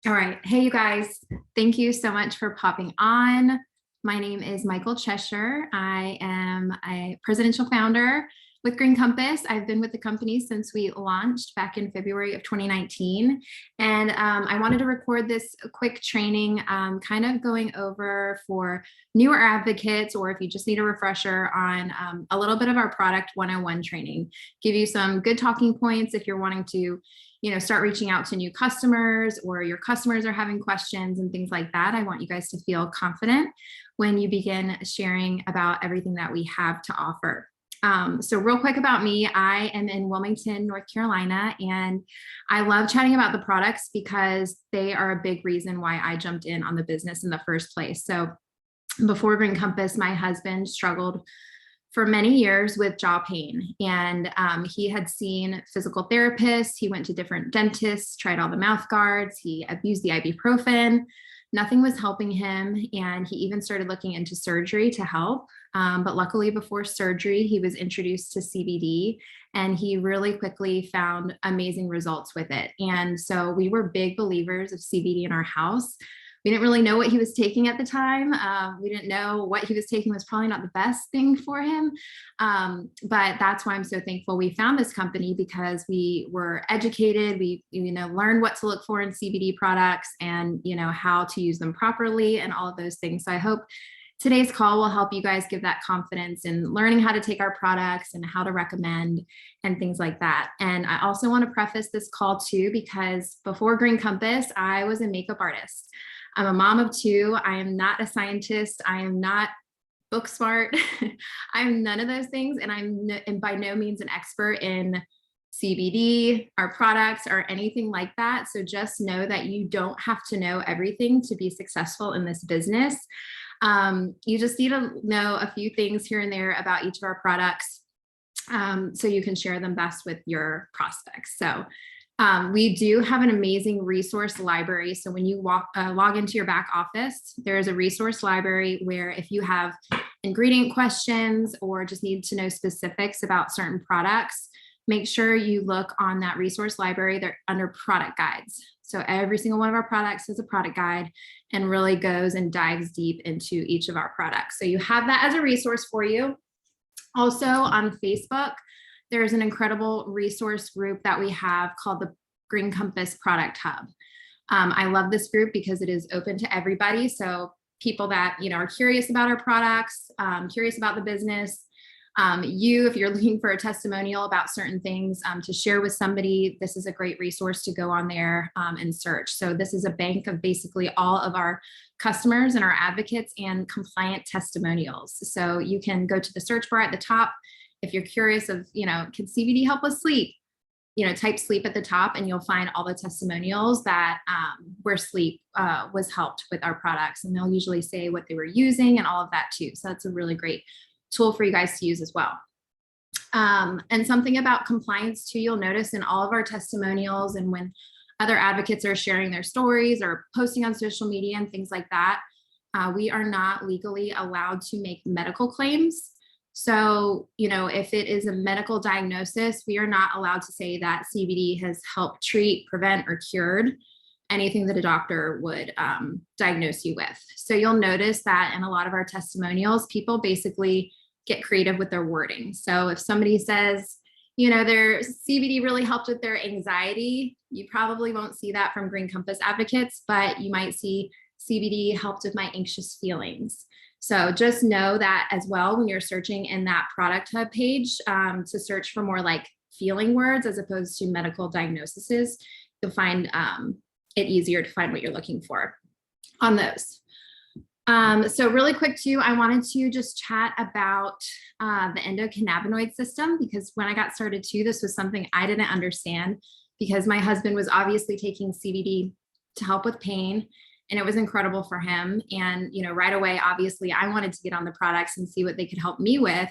All right. Hey, you guys. Thank you so much for popping on. My name is Michael Cheshire. I am a presidential founder with Green Compass. I've been with the company since we launched back in February of 2019. And I wanted to record this quick training, kind of going over for newer advocates, or if you just need a refresher on a little bit of our product 101 training, give you some good talking points if you're wanting to start reaching out to new customers, or your customers are having questions and things like that. I want you guys to feel confident when you begin sharing about everything that we have to offer. So real quick about me, I am in Wilmington, North Carolina, and I love chatting about the products because they are a big reason why I jumped in on the business in the first place. So before Green Compass, my husband struggled for many years with jaw pain. And he had seen physical therapists. He went to different dentists, tried all the mouth guards. He abused the ibuprofen. Nothing was helping him. And he even started looking into surgery to help. But luckily, before surgery, he was introduced to CBD, and he really quickly found amazing results with it. And so we were big believers of CBD in our house. We didn't really know what he was taking at the time. We didn't know what he was taking was probably not the best thing for him. But that's why I'm so thankful we found this company, because we were educated. We, learned what to look for in CBD products, and, how to use them properly and all of those things. So I hope today's call will help you guys give that confidence in learning how to take our products and how to recommend and things like that. And I also want to preface this call too, because before Green Compass, I was a makeup artist. I'm a mom of two. I am not a scientist. I am not book smart. I'm none of those things. And I'm by no means an expert in CBD, our products, or anything like that. So just know that you don't have to know everything to be successful in this business. You just need to know a few things here and there about each of our products, so you can share them best with your prospects. So we do have an amazing resource library. So when you log into your back office, there is a resource library where if you have ingredient questions or just need to know specifics about certain products, make sure you look on that resource library. They're under product guides. So every single one of our products is a product guide and really goes and dives deep into each of our products. So you have that as a resource for you. Also on Facebook, there's an incredible resource group that we have called the Green Compass Product Hub. I love this group because it is open to everybody. So people that are curious about our products, curious about the business, if you're looking for a testimonial about certain things to share with somebody, this is a great resource to go on there and search. So this is a bank of basically all of our customers and our advocates and compliant testimonials. So you can go to the search bar at the top. If you're curious of, can CBD help with sleep? Type sleep at the top and you'll find all the testimonials that where sleep was helped with our products. And they'll usually say what they were using and all of that too. So that's a really great tool for you guys to use as well. And something about compliance too, you'll notice in all of our testimonials and when other advocates are sharing their stories or posting on social media and things like that, we are not legally allowed to make medical claims. So, if it is a medical diagnosis, we are not allowed to say that CBD has helped treat, prevent, or cured anything that a doctor would diagnose you with. So you'll notice that in a lot of our testimonials, people basically get creative with their wording. So if somebody says, their CBD really helped with their anxiety, you probably won't see that from Green Compass advocates, but you might see CBD helped with my anxious feelings. So just know that as well when you're searching in that product hub page to search for more like feeling words as opposed to medical diagnoses, you'll find it easier to find what you're looking for on those. So really quick too, I wanted to just chat about the endocannabinoid system, because when I got started too, this was something I didn't understand, because my husband was obviously taking CBD to help with pain, and it was incredible for him. And, right away, obviously I wanted to get on the products and see what they could help me with.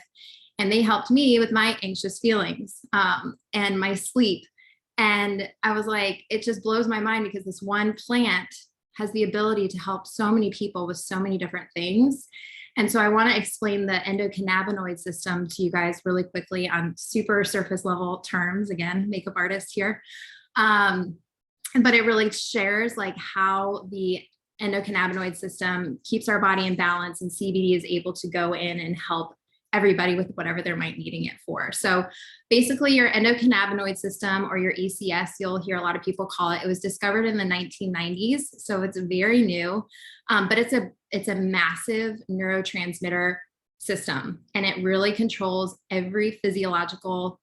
And they helped me with my anxious feelings and my sleep. And I was like, it just blows my mind, because this one plant has the ability to help so many people with so many different things. And so I want to explain the endocannabinoid system to you guys really quickly on super surface level terms. Again, makeup artist here. but it really shares like how the endocannabinoid system keeps our body in balance, and CBD is able to go in and help everybody with whatever they might needing it for. So basically your endocannabinoid system, or your ECS, you'll hear a lot of people call it. It was discovered in the 1990s. So it's very new, but it's a massive neurotransmitter system, and it really controls every physiological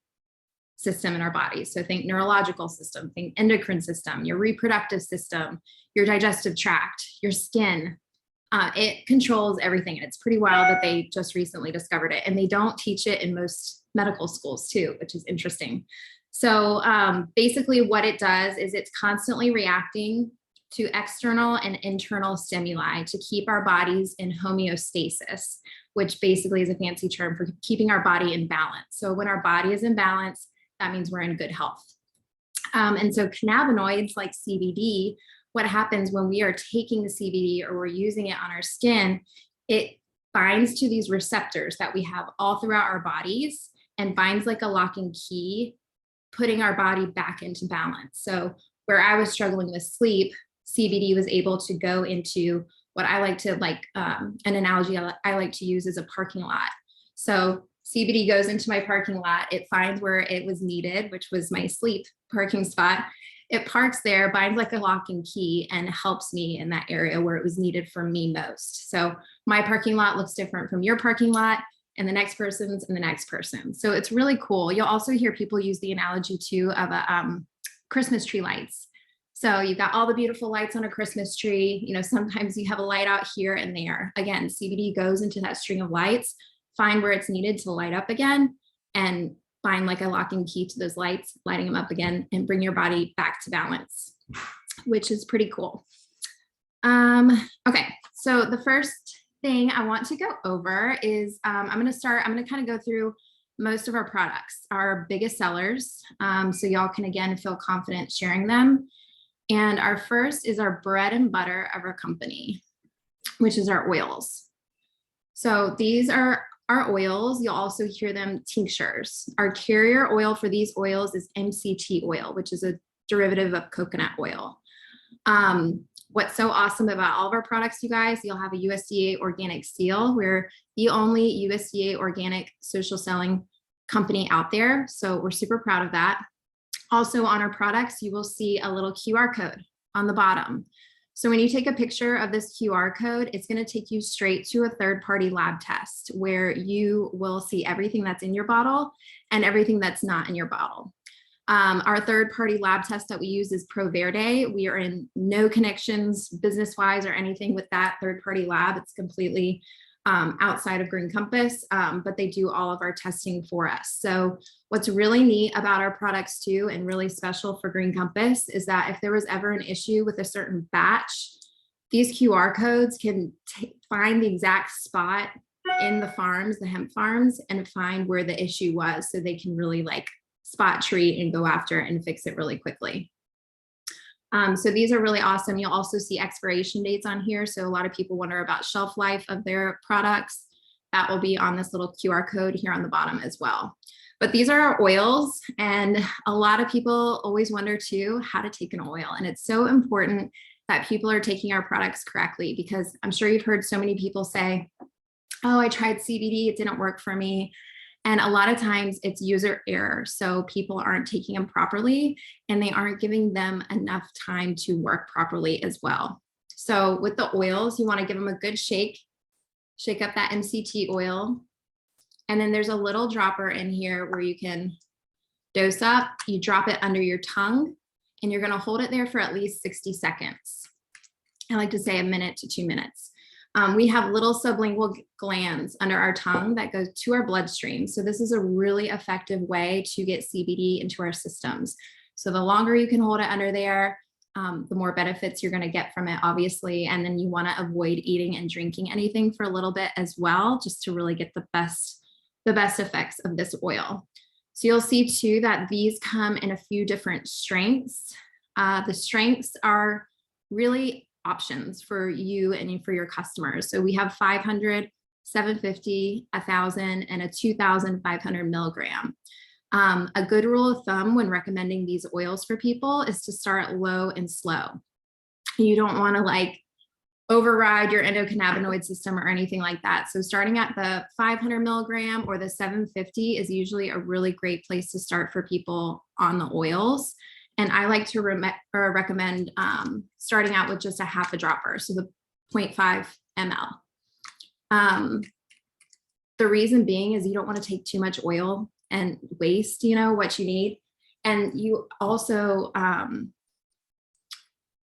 system in our bodies. So think neurological system, think endocrine system, your reproductive system, your digestive tract, your skin. It controls everything. And it's pretty wild that they just recently discovered it. And they don't teach it in most medical schools too, which is interesting. So basically what it does is it's constantly reacting to external and internal stimuli to keep our bodies in homeostasis, which basically is a fancy term for keeping our body in balance. So when our body is in balance, that means we're in good health. And so cannabinoids like CBD, what happens when we are taking the CBD or we're using it on our skin, it binds to these receptors that we have all throughout our bodies and binds like a lock and key, putting our body back into balance. So where I was struggling with sleep, CBD was able to go into what I like to an analogy I like to use is a parking lot. So CBD goes into my parking lot, it finds where it was needed, which was my sleep parking spot. It parks there, binds like a lock and key, and helps me in that area where it was needed for me most. So my parking lot looks different from your parking lot, and the next person's, and the next person. So it's really cool. You'll also hear people use the analogy too of a Christmas tree lights. So you've got all the beautiful lights on a Christmas tree. You know, sometimes you have a light out here and there. Again, CBD goes into that string of lights, find where it's needed to light up again, and find like a lock and key to those lights, lighting them up again, and bring your body back to balance, which is pretty cool. Okay, so the first thing I want to go over is I'm going to kind of go through most of our products, our biggest sellers, so y'all can again feel confident sharing them. And our first is our bread and butter of our company, which is our oils. So these are our oils. You'll also hear them tinctures. Our carrier oil for these oils is MCT oil, which is a derivative of coconut oil. What's so awesome about all of our products, you guys, you'll have a USDA organic seal. We're the only USDA organic social selling company out there. So we're super proud of that. Also on our products, you will see a little QR code on the bottom. So when you take a picture of this QR code, it's going to take you straight to a third-party lab test where you will see everything that's in your bottle and everything that's not in your bottle. Our third-party lab test that we use is ProVerde. We are in no connections business-wise or anything with that third-party lab. It's completely outside of Green Compass, but they do all of our testing for us. So what's really neat about our products too, and really special for Green Compass, is that if there was ever an issue with a certain batch, these QR codes can find the exact spot in the farms, the hemp farms, and find where the issue was, so they can really like spot treat and go after it and fix it really quickly. So these are really awesome. You'll also see expiration dates on here. So a lot of people wonder about shelf life of their products. That will be on this little QR code here on the bottom as well. But these are our oils, and a lot of people always wonder too how to take an oil. And it's so important that people are taking our products correctly, because I'm sure you've heard so many people say, oh, I tried CBD, it didn't work for me. And a lot of times it's user error. So people aren't taking them properly, and they aren't giving them enough time to work properly as well. So with the oils, you want to give them a good shake up that MCT oil. And then there's a little dropper in here where you can dose up. You drop it under your tongue, and you're going to hold it there for at least 60 seconds. I like to say a minute to 2 minutes. We have little sublingual glands under our tongue that go to our bloodstream. So this is a really effective way to get CBD into our systems. So the longer you can hold it under there, the more benefits you're going to get from it, obviously. And then you want to avoid eating and drinking anything for a little bit as well, just to really get the best effects of this oil. So you'll see too that these come in a few different strengths. The strengths are really options for you and for your customers. So we have 500, 750, 1,000, and a 2,500 milligram. A good rule of thumb when recommending these oils for people is to start low and slow. You don't want to like override your endocannabinoid system or anything like that. So starting at the 500 milligram or the 750 is usually a really great place to start for people on the oils. And I like to recommend starting out with just a half a dropper, so the 0.5 ml. The reason being is you don't want to take too much oil and waste, what you need. And you also,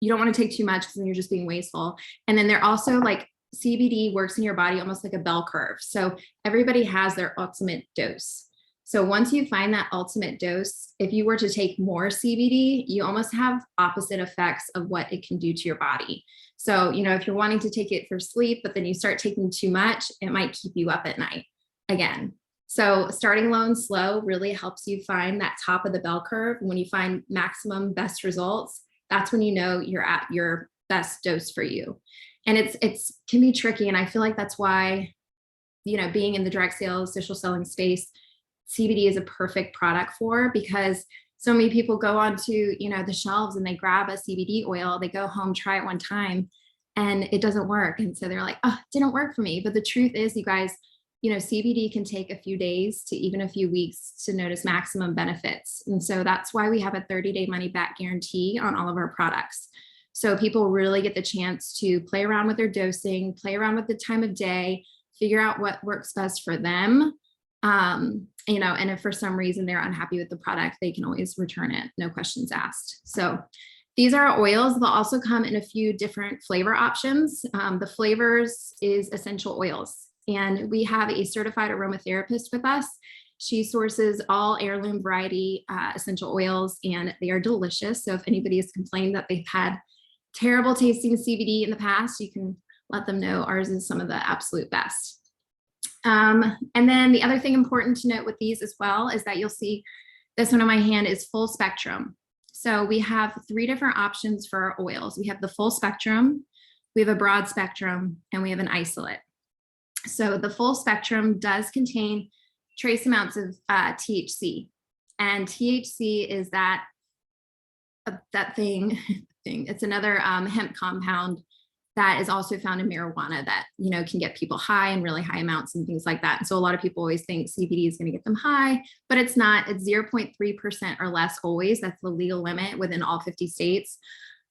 you don't want to take too much because then you're just being wasteful. And then they're also like CBD works in your body almost like a bell curve. So everybody has their ultimate dose. So once you find that ultimate dose, if you were to take more CBD, you almost have opposite effects of what it can do to your body. So, if you're wanting to take it for sleep, but then you start taking too much, it might keep you up at night again. So starting low and slow really helps you find that top of the bell curve. When you find maximum best results, that's when you're at your best dose for you. And it's can be tricky. And I feel like that's why, being in the direct sales, social selling space, CBD is a perfect product for, because so many people go onto, the shelves and they grab a CBD oil, they go home, try it one time, and it doesn't work. And so they're like, oh, it didn't work for me. But the truth is, you guys, CBD can take a few days to even a few weeks to notice maximum benefits. And so that's why we have a 30-day money back guarantee on all of our products. So people really get the chance to play around with their dosing, play around with the time of day, figure out what works best for them. And if for some reason they're unhappy with the product, they can always return it, no questions asked. So these are our oils. They'll also come in a few different flavor options. The flavors is essential oils. And we have a certified aromatherapist with us. She sources all heirloom variety essential oils, and they are delicious. So if anybody has complained that they've had terrible tasting CBD in the past, you can let them know ours is some of the absolute best. And then the other thing important to note with these as well is that you'll see this one on my hand is full spectrum. So we have 3 different options for our oils. We have the full spectrum, we have a broad spectrum, and we have an isolate. So the full spectrum does contain trace amounts of THC, and THC is that thing. It's another hemp compound that is also found in marijuana that, can get people high in really high amounts and things like that. And so a lot of people always think CBD is going to get them high, but it's not. It's 0.3% or less always. That's the legal limit within all 50 states.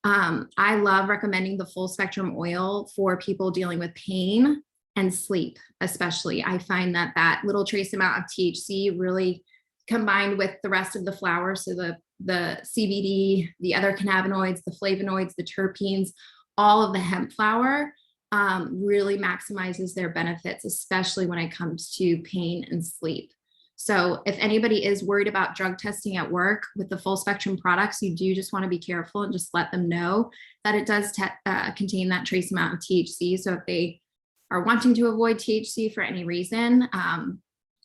I love recommending the full spectrum oil for people dealing with pain and sleep, especially. I find that little trace amount of THC really combined with the rest of the flower, so the CBD, the other cannabinoids, the flavonoids, the terpenes, all of the hemp flower really maximizes their benefits, especially when it comes to pain and sleep. So if anybody is worried about drug testing at work with the full spectrum products, you do just want to be careful and just let them know that it does contain that trace amount of THC. So if they are wanting to avoid THC for any reason,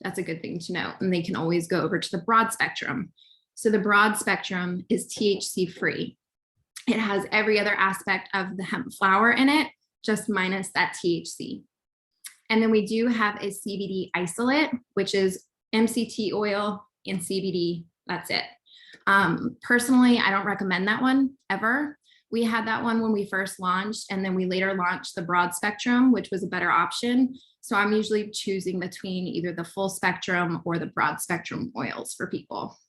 that's a good thing to know. And they can always go over to the broad spectrum. So the broad spectrum is THC free. It has every other aspect of the hemp flower in it, just minus that THC. And then we do have a CBD isolate, which is MCT oil and CBD. That's it. Personally, I don't recommend that one ever. We had that one when we first launched, and then we later launched the broad spectrum, which was a better option. So I'm usually choosing between either the full spectrum or the broad spectrum oils for people.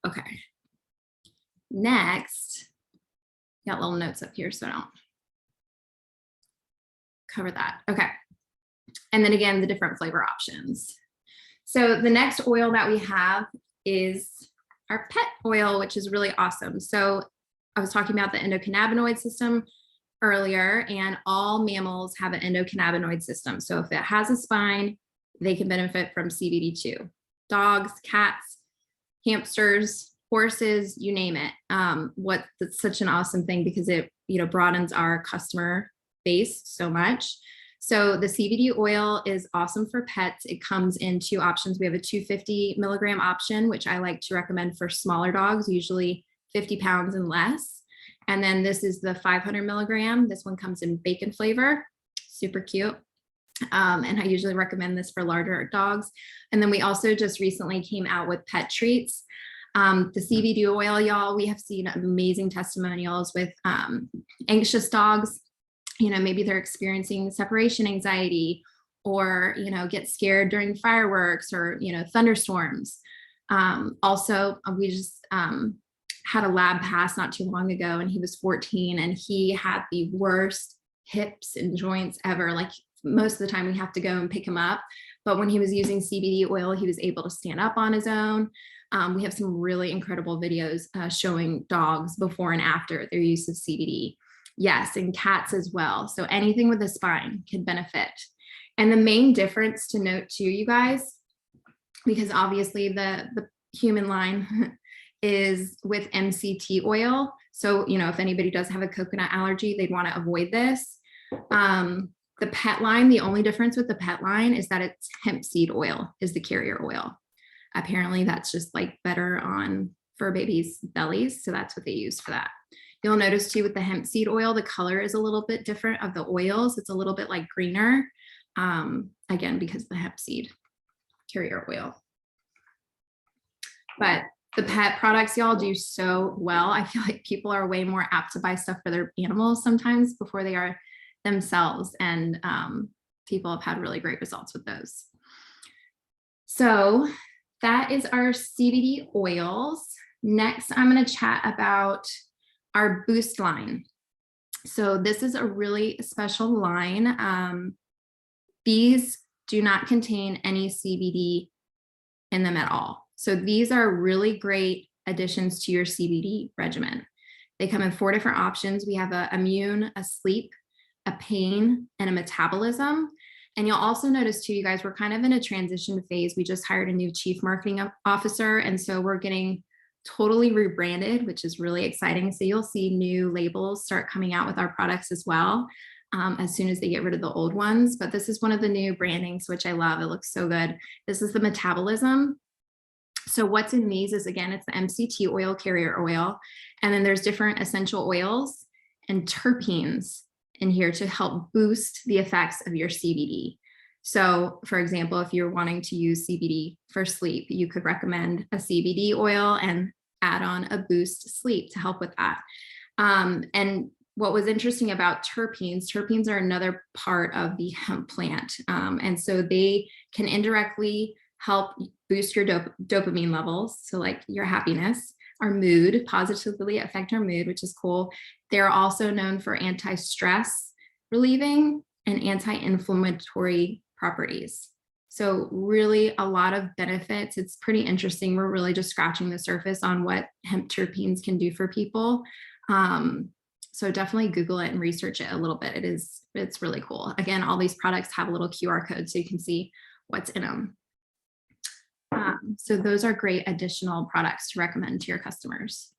Okay. Next, got little notes up here so I don't cover that. Okay. And then again, the different flavor options. So the next oil that we have is our pet oil, which is really awesome. So I was talking about the endocannabinoid system earlier, and all mammals have an endocannabinoid system. So if it has a spine, they can benefit from CBD too. Dogs, cats, hamsters, horses, you name it. That's such an awesome thing because it, broadens our customer base so much. So the CBD oil is awesome for pets. It comes in 2 options. We have a 250 milligram option, which I like to recommend for smaller dogs, usually 50 pounds and less. And then this is the 500 milligram. This one comes in bacon flavor, super cute. And I usually recommend this for larger dogs. And then we also just recently came out with pet treats. The CBD oil, y'all, we have seen amazing testimonials with anxious dogs. Maybe they're experiencing separation anxiety, or, get scared during fireworks or, thunderstorms. Also, we just had a lab pass not too long ago, and he was 14 and he had the worst hips and joints ever. Like, most of the time we have to go and pick him up. But when he was using CBD oil, he was able to stand up on his own. We have some really incredible videos showing dogs before and after their use of CBD. Yes, and cats as well. So anything with a spine can benefit. And the main difference to note too, you guys, because obviously the human line is with MCT oil. So, if anybody does have a coconut allergy, they'd want to avoid this. The pet line, the only difference with the pet line is that it's hemp seed oil is the carrier oil. Apparently that's just like better on fur babies' bellies. So that's what they use for that. You'll notice too with the hemp seed oil, the color is a little bit different of the oils. It's a little bit like greener, again, because the hemp seed carrier oil. But the pet products, y'all, do so well. I feel like people are way more apt to buy stuff for their animals sometimes before they are themselves. And people have had really great results with those. So that is our CBD oils. Next, I'm going to chat about our Boost line. So this is a really special line. These do not contain any CBD in them at all. So these are really great additions to your CBD regimen. They come in 4 different options. We have a immune, a sleep, a pain, and a metabolism. And you'll also notice too, you guys, we're kind of in a transition phase. We just hired a new chief marketing officer. And so we're getting totally rebranded, which is really exciting. So you'll see new labels start coming out with our products as well, as soon as they get rid of the old ones. But this is one of the new brandings, which I love. It looks so good. This is the metabolism. So what's in these is, again, it's the MCT oil, carrier oil. And then there's different essential oils and terpenes in here to help boost the effects of your CBD. So for example, if you're wanting to use CBD for sleep, you could recommend a CBD oil and add on a Boost Sleep to help with that. And what was interesting about terpenes are another part of the hemp plant. And so they can indirectly help boost your dopamine levels. So like your happiness, our mood, positively affect our mood, which is cool. They're also known for anti-stress relieving and anti-inflammatory properties. So really a lot of benefits. It's pretty interesting. We're really just scratching the surface on what hemp terpenes can do for people. So definitely Google it and research it a little bit. It's really cool. Again, all these products have a little QR code so you can see what's in them. So those are great additional products to recommend to your customers.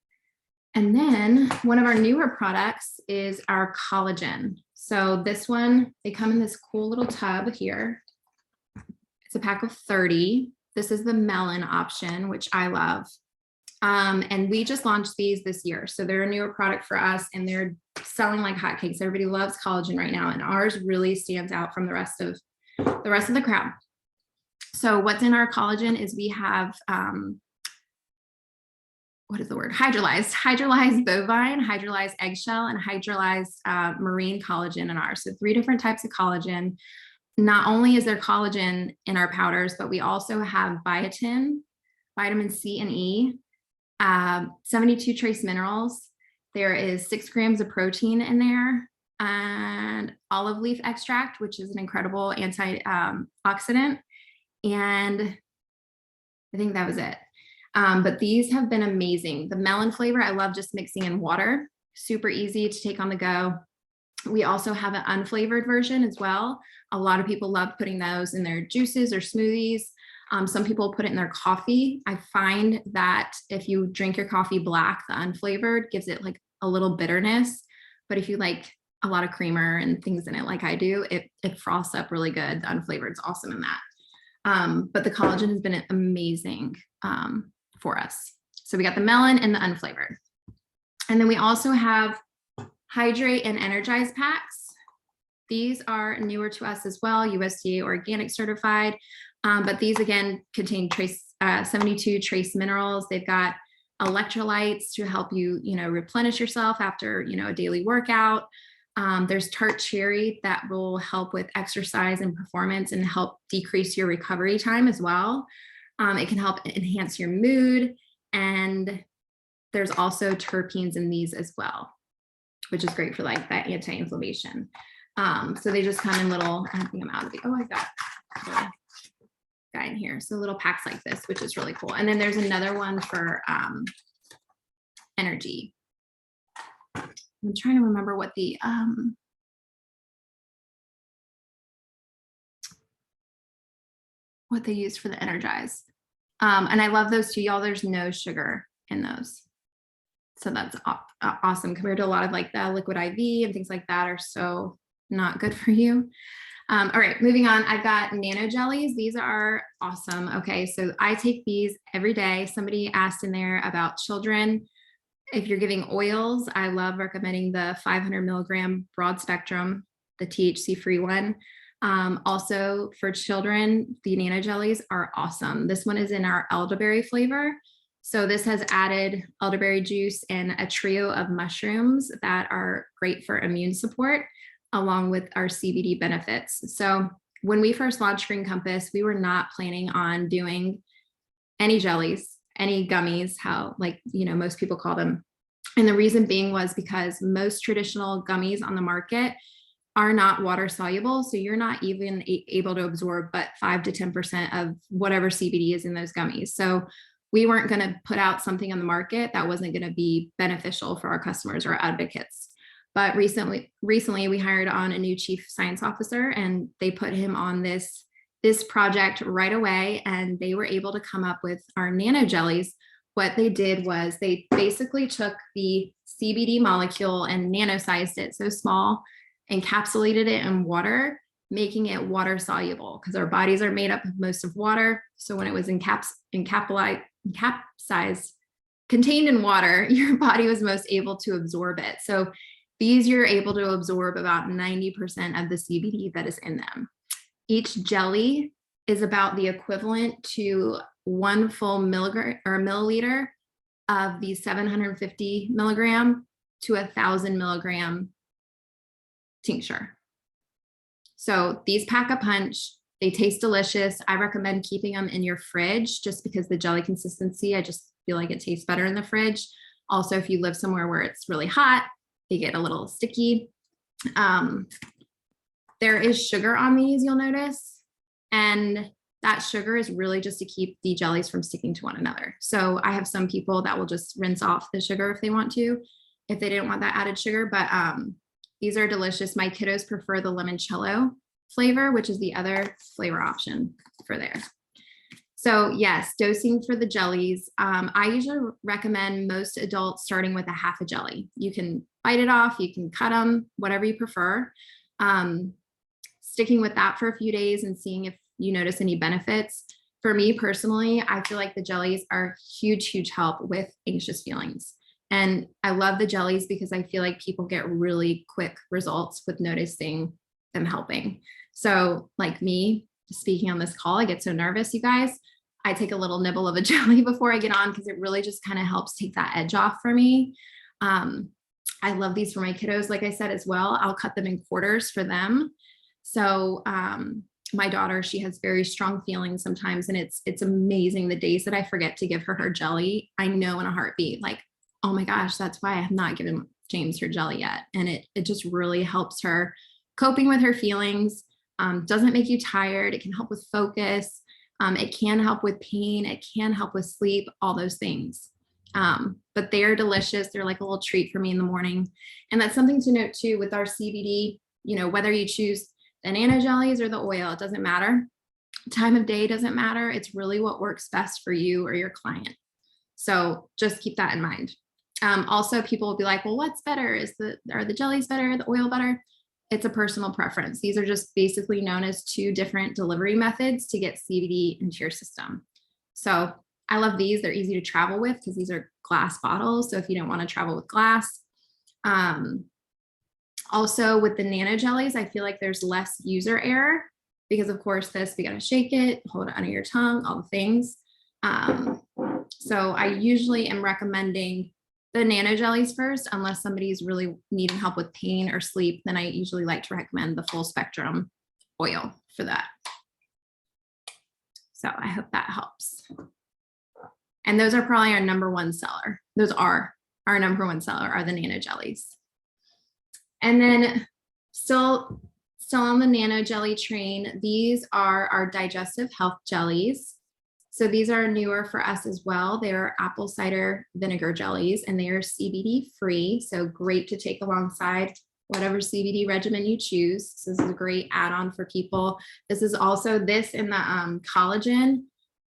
And then one of our newer products is our collagen. So this one, they come in this cool little tub here. It's a pack of 30. This is the melon option, which I love. And we just launched these this year. So they're a newer product for us and they're selling like hotcakes. Everybody loves collagen right now. And ours really stands out from the rest of the crowd. So what's in our collagen is we have, what is the word? Hydrolyzed bovine, hydrolyzed eggshell, and hydrolyzed marine collagen in ours. So 3 different types of collagen. Not only is there collagen in our powders, but we also have biotin, vitamin C and E, 72 trace minerals. There is 6 grams of protein in there, and olive leaf extract, which is an incredible antioxidant. And I think that was it. But these have been amazing. The melon flavor, I love just mixing in water. Super easy to take on the go. We also have an unflavored version as well. A lot of people love putting those in their juices or smoothies. Some people put it in their coffee. I find that if you drink your coffee black, the unflavored gives it like a little bitterness. But if you like a lot of creamer and things in it like I do, it froths up really good. The unflavored is awesome in that. But the collagen has been amazing for us. So we got the melon and the unflavored. And then we also have hydrate and energize packs. these are newer to us as well, USDA organic certified. But these again contain 72 trace minerals. They've got electrolytes to help you, replenish yourself after, a daily workout. There's tart cherry that will help with exercise and performance and help decrease your recovery time as well. It can help enhance your mood. And there's also terpenes in these as well, which is great for like that anti-inflammation. So they just come in little, I think I'm out of the, I got the guy in here. So little packs like this, which is really cool. And then there's another one for energy. I'm trying to remember what the, what they use for the Energize. And I love those too, y'all. There's no sugar in those. So that's awesome compared to a lot of like the liquid IV and things like that are so not good for you. All right, moving on. I've got nano jellies. These are awesome. Okay, so I take these every day. Somebody asked in there about children. If you're giving oils, I love recommending the 500 milligram broad spectrum, the THC-free one. Also for children, the nano jellies are awesome. This one is in our elderberry flavor. So this has added elderberry juice and a trio of mushrooms that are great for immune support, along with our CBD benefits. So when we first launched Green Compass, we were not planning on doing any jellies, any gummies, how most people call them. And the reason being was because most traditional gummies on the market are not water soluble. So you're not even able to absorb but 5 to 10% of whatever CBD is in those gummies. So we weren't going to put out something on the market that wasn't going to be beneficial for our customers or advocates. But recently we hired on a new chief science officer, and they put him on this project right away, and they were able to come up with our nano jellies. What they did was they basically took the CBD molecule and nanosized it so small, encapsulated it in water, making it water soluble because our bodies are made up of most of water. So when it was encapsized, contained in water, your body was most able to absorb it. So these you're able to absorb about 90% of the CBD that is in them. Each jelly is about the equivalent to 1 full milligram or milliliter of the 750 milligram to 1,000 milligram tincture. So these pack a punch. They taste delicious. I recommend keeping them in your fridge just because the jelly consistency, I just feel like it tastes better in the fridge. Also, if you live somewhere where it's really hot, they get a little sticky. There is sugar on these, you'll notice. And that sugar is really just to keep the jellies from sticking to one another. So I have some people that will just rinse off the sugar if they want to, if they didn't want that added sugar. But these are delicious. My kiddos prefer the limoncello flavor, which is the other flavor option for there. So yes, dosing for the jellies. I usually recommend most adults starting with a half a jelly. You can bite it off, you can cut them, whatever you prefer. Sticking with that for a few days and seeing if you notice any benefits. For me personally, I feel like the jellies are huge help with anxious feelings. And I love the jellies because I feel like people get really quick results with noticing them helping. So like me speaking on this call, I get so nervous, you guys. I take a little nibble of a jelly before I get on because it really just kind of helps take that edge off for me. I love these for my kiddos, like I said, as well. I'll cut them in quarters for them. So my daughter, she has very strong feelings sometimes, and it's amazing the days that I forget to give her jelly. I know in a heartbeat, like, oh my gosh, that's why I have not given James her jelly yet. And it just really helps her coping with her feelings. Doesn't make you tired. It can help with focus. It can help with pain. It can help with sleep, all those things. But they're delicious. They're like a little treat for me in the morning. And that's something to note too with our CBD, whether you choose the nano jellies or the oil, it doesn't matter. Time of day doesn't matter. It's really what works best for you or your client. So just keep that in mind. Also, people will be like, well, what's better? Are the jellies better? The oil better? It's a personal preference. These are just basically known as 2 different delivery methods to get CBD into your system. So I love these. They're easy to travel with because these are glass bottles. So if you don't want to travel with glass, Also with the nano jellies, I feel like there's less user error because of course this, we got to shake it, hold it under your tongue, all the things. So I usually am recommending the nano jellies first, unless somebody's really needing help with pain or sleep, then I usually like to recommend the full spectrum oil for that. So I hope that helps. And those are probably our number one seller. Those are our number one seller, are the nano jellies. And then still on the nano jelly train, these are our digestive health jellies. So these are newer for us as well. They're apple cider vinegar jellies and they are CBD free. So great to take alongside whatever CBD regimen you choose. So this is a great add-on for people. This is also this in the collagen.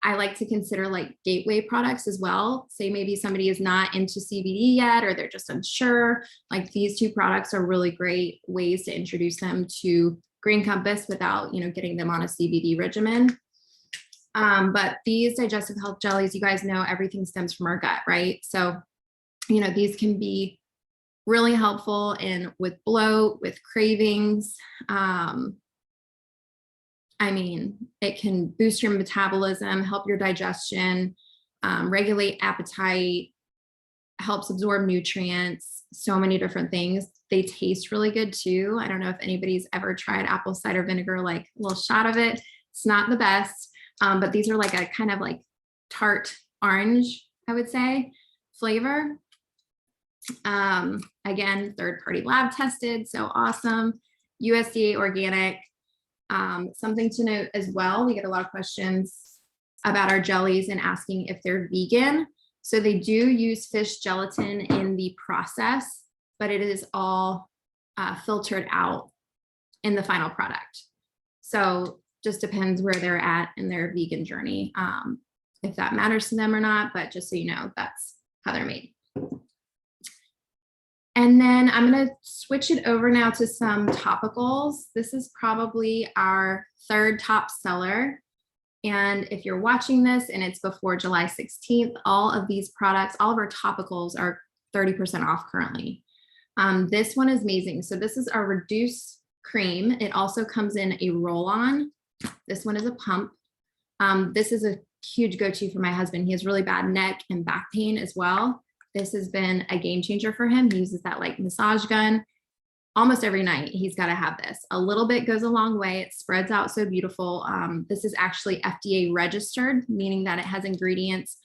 I like to consider like gateway products as well. Say maybe somebody is not into CBD yet, or they're just unsure. Like these two products are really great ways to introduce them to Green Compass without, getting them on a CBD regimen. But these digestive health jellies, you guys know everything stems from our gut, right? So, these can be really helpful with bloat, with cravings. It can boost your metabolism, help your digestion, regulate appetite, helps absorb nutrients, so many different things. They taste really good too. I don't know if anybody's ever tried apple cider vinegar, like a little shot of it. It's not the best, but these are like a kind of like tart orange, I would say, flavor. Again, third-party lab tested, so awesome. USDA organic. Something to note as well, we get a lot of questions about our jellies and asking if they're vegan. So they do use fish gelatin in the process, but it is all filtered out in the final product. So just depends where they're at in their vegan journey, if that matters to them or not, but just so you know, that's how they're made. And then I'm going to switch it over now to some topicals. This is probably our third top seller. And if you're watching this and it's before July 16th, all of these products, all of our topicals are 30% off currently. This one is amazing. So this is our Reduce Cream. It also comes in a roll-on. This one is a pump. This is a huge go-to for my husband. He has really bad neck and back pain as well. This has been a game changer for him. He uses that like massage gun almost every night. He's got to have this. A little bit goes a long way. It spreads out so beautiful. This is actually FDA registered, meaning that it has ingredients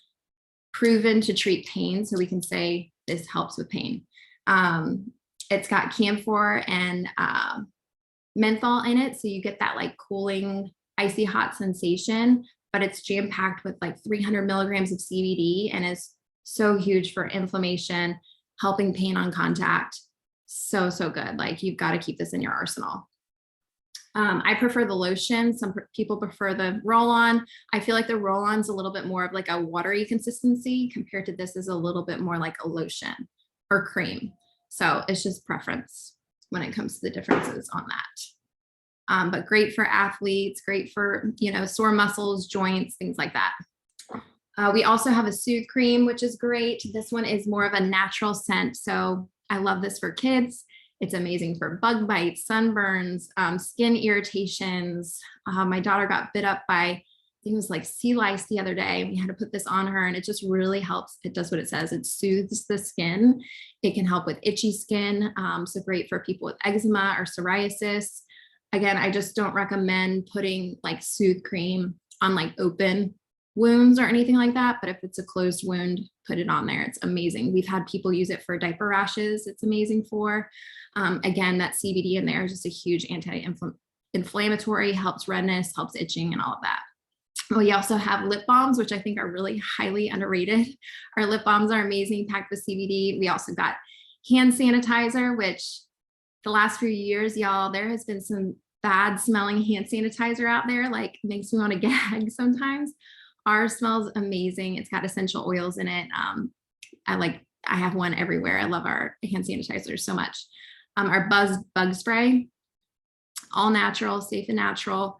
proven to treat pain. So we can say this helps with pain. It's got camphor and menthol in it. So you get that like cooling, icy hot sensation, but it's jam-packed with like 300 milligrams of CBD and is so huge for inflammation, helping pain on contact. So good. Like you've got to keep this in your arsenal. I prefer the lotion. Some people prefer the roll-on. I feel like the roll-on's a little bit more of like a watery consistency compared to this is a little bit more like a lotion or cream. So it's just preference when it comes to the differences on that. But great for athletes, great for, sore muscles, joints, things like that. We also have a Soothe Cream, which is great. This one is more of a natural scent. So I love this for kids. It's amazing for bug bites, sunburns, skin irritations. My daughter got bit up by, I think it was like sea lice the other day. We had to put this on her and it just really helps. It does what it says. It soothes the skin. It can help with itchy skin. So great for people with eczema or psoriasis. Again, I just don't recommend putting like Soothe Cream on like open wounds or anything like that. But if it's a closed wound, put it on there. It's amazing. We've had people use it for diaper rashes. It's amazing for, again, that CBD in there is just a huge anti-inflammatory, helps redness, helps itching and all of that. We also have lip balms, which I think are really highly underrated. Our lip balms are amazing, packed with CBD. We also got hand sanitizer, which the last few years, y'all, there has been some bad smelling hand sanitizer out there, like makes me want to gag sometimes. Ours smells amazing. It's got essential oils in it. I have one everywhere. I love our hand sanitizer so much. Our bug spray, all natural, safe and natural.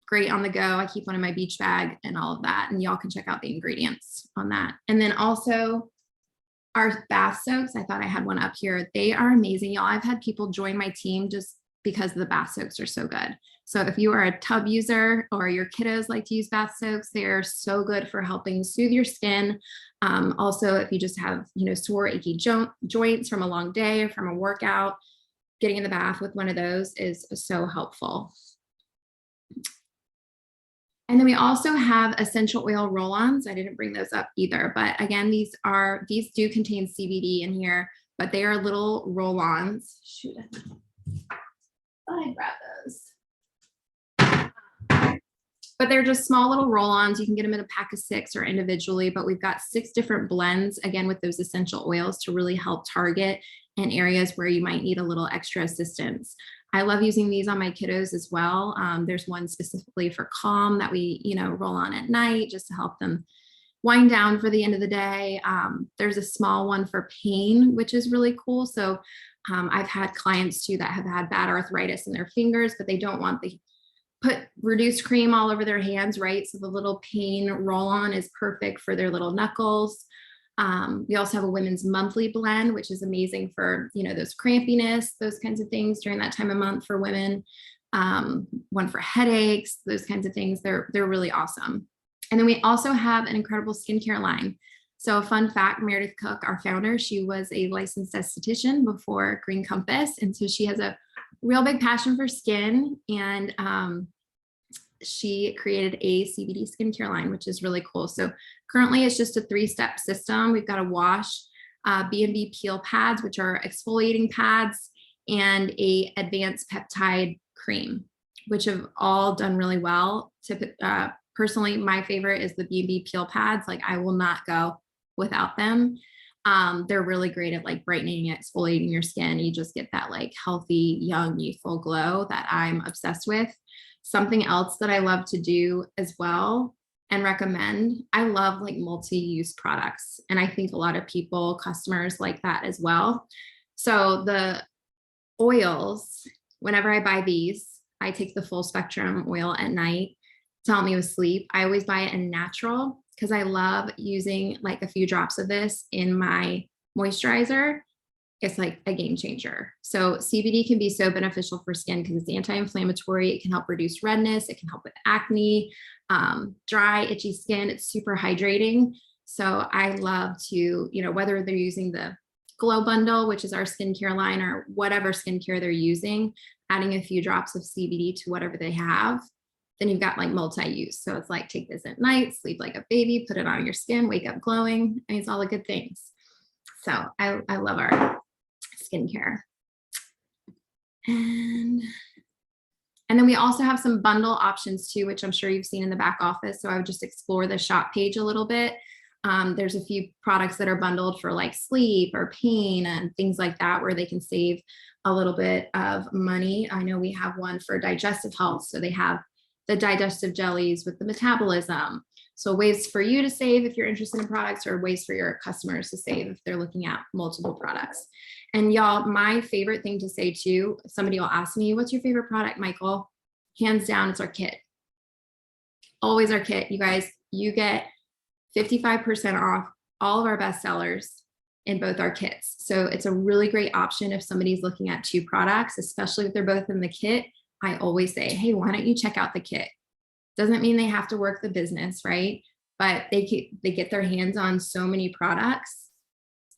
Great on the go. I keep one in my beach bag and all of that. And y'all can check out the ingredients on that. And then also Our bath soaks, I thought I had one up here. They are amazing, y'all. I've had people join my team just because the bath soaks are so good. So if you are a tub user or your kiddos like to use bath soaks, they are so good for helping soothe your skin. Also, if you just have, sore, achy joints from a long day or from a workout, getting in the bath with one of those is so helpful. And then we also have essential oil roll-ons. I didn't bring those up either, but again, these do contain CBD in here, but they are little roll-ons. Shoot, I thought I grabbed those. But they're just small little roll-ons. You can get them in a pack of 6 or individually, but we've got 6 different blends, again, with those essential oils to really help target in areas where you might need a little extra assistance. I love using these on my kiddos as well. There's one specifically for calm that we, roll on at night just to help them wind down for the end of the day. There's a small one for pain, which is really cool. So I've had clients too that have had bad arthritis in their fingers, but they don't want the put reduced cream all over their hands, right? So the little pain roll-on is perfect for their little knuckles. We also have a women's monthly blend, which is amazing for, those crampiness, those kinds of things during that time of month for women. One for headaches, those kinds of things. They're really awesome. And then we also have an incredible skincare line. So a fun fact, Meredith Cook, our founder, she was a licensed esthetician before Green Compass. And so she has a real big passion for skin. And she created a CBD skincare line, which is really cool. So currently it's just a 3-step system. We've got a wash, B&B peel pads, which are exfoliating pads, and a advanced peptide cream, which have all done really well. Personally, my favorite is the B&B peel pads. Like, I will not go without them. They're really great at like brightening, exfoliating your skin. You just get that like healthy, young, youthful glow that I'm obsessed with. Something else that I love to do as well and recommend, I love like multi-use products. And I think a lot of customers like that as well. So the oils, whenever I buy these, I take the full spectrum oil at night to help me with sleep. I always buy it in natural because I love using like a few drops of this in my moisturizer. It's like a game changer. So CBD can be so beneficial for skin because it's anti-inflammatory. It can help reduce redness. It can help with acne, dry, itchy skin. It's super hydrating. So I love to, whether they're using the Glow Bundle, which is our skincare line, or whatever skincare they're using, adding a few drops of CBD to whatever they have, then you've got like multi-use. So it's like, take this at night, sleep like a baby, put it on your skin, wake up glowing. I mean, it's all the good things. So I love our skincare. And then we also have some bundle options too, which I'm sure you've seen in the back office. So I would just explore the shop page a little bit. There's a few products that are bundled for like sleep or pain and things like that, where they can save a little bit of money. I know we have one for digestive health. So they have the digestive jellies with the metabolism. So ways for you to save if you're interested in products, or ways for your customers to save if they're looking at multiple products. And y'all, my favorite thing to say too, somebody will ask me, what's your favorite product, Michael? Hands down, it's our kit. Always our kit. You guys, you get 55% off all of our best sellers in both our kits. So it's a really great option if somebody's looking at 2 products, especially if they're both in the kit. I always say, hey, why don't you check out the kit? Doesn't mean they have to work the business, right? But they get their hands on so many products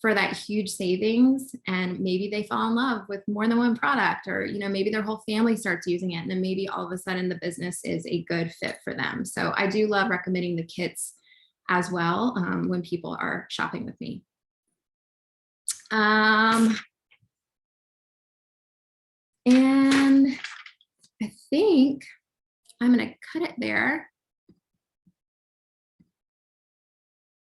for that huge savings, and maybe they fall in love with more than one product, or maybe their whole family starts using it, and then maybe all of a sudden the business is a good fit for them. So I do love recommending the kits as well when people are shopping with me. And I think I'm going to cut it there.